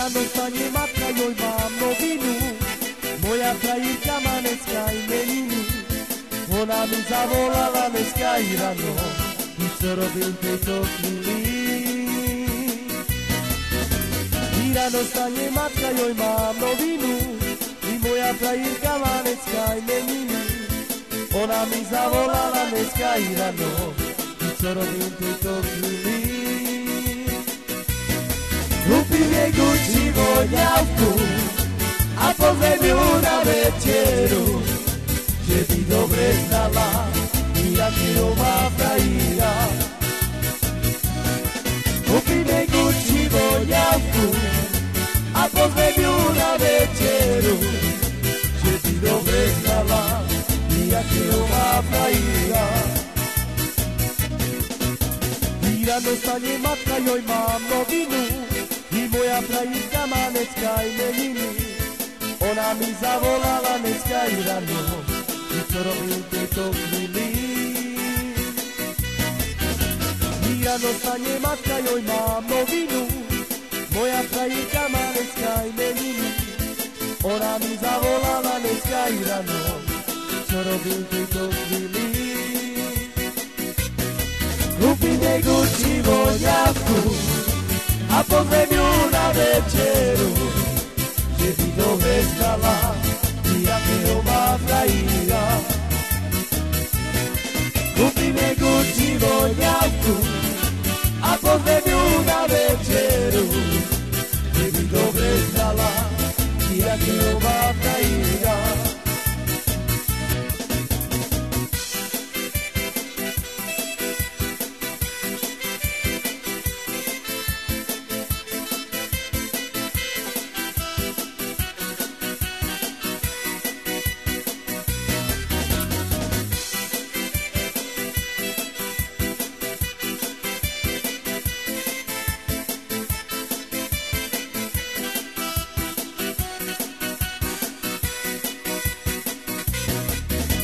Ráno stane matka, joj mám novinu, moja krajinka má dneska imeniny. Ona mi zavolala dneska i ráno, i čo robím v tejto chvíli. I ráno stane matka, joj mám novinu, i moja krajinka má dneska imeniny. Ona mi zavolala dneska i ráno, i čo robím v tejto chvíli. Kúpim jej Gucci voňavku a pozvem ju na večeru, že by dobre znala, jakého má frajíra. Kúpim jej Gucci voňavku a pozvem ju na večeru, že by dobre znala, jakého má frajíra. I ráno stane matka, joj mám novinu, i moja krajinka má dneska imeniny. Ona mi zavolala dneska i ráno, i čo robím v tejto chvíli. I ráno stane matka, joj mám novinu, moja krajinka má dneska imeniny. Ona mi zavolala dneska i ráno, čo robím v tejto chvíli. Kúpim jej Gucci voňavku a pozvem ju na večeru, že by dobre znala, jakého má frajíra. Kúpim jej Gucci voňavku a pozvem ju na večeru, že by dobre znala, jakého má frajíra.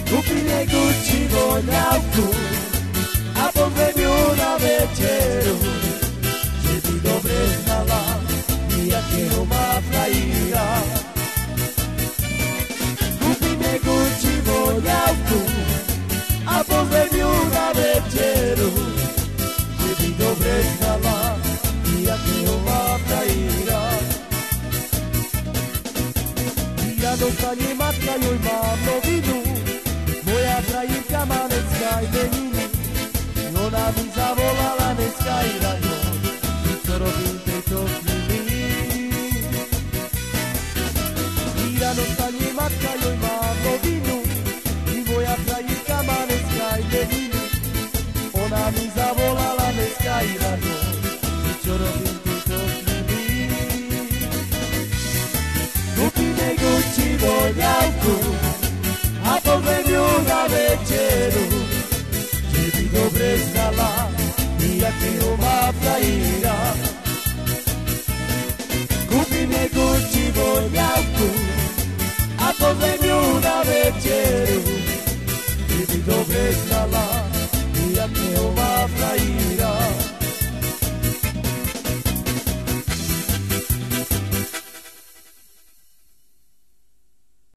Kúpim jej Gucci voňavku a pozvem ju na večeru, že by dobre znala, jakého má frajíra. Kúpim jej Gucci voňavku a pozvem ju na večeru, že by dobre znala, jakého má frajíra. I ráno stane matka, joj mám novinu, moja krajinka má dneska imeniny. Ona mi zavolala dneska i ráno, i čo robím v tejto chvíli. I ráno stane matka, joj mám novinu, i moja krajinka má dneska imeniny. Ona mi zavolala dneska i ráno, i čo robím v tejto chvíli. Kúpim jej Gucci voňavku a pozvem ju na večeru, že by dobre znala, jakého má frajíra. Kúpim jej Gucci voňavku a pozvem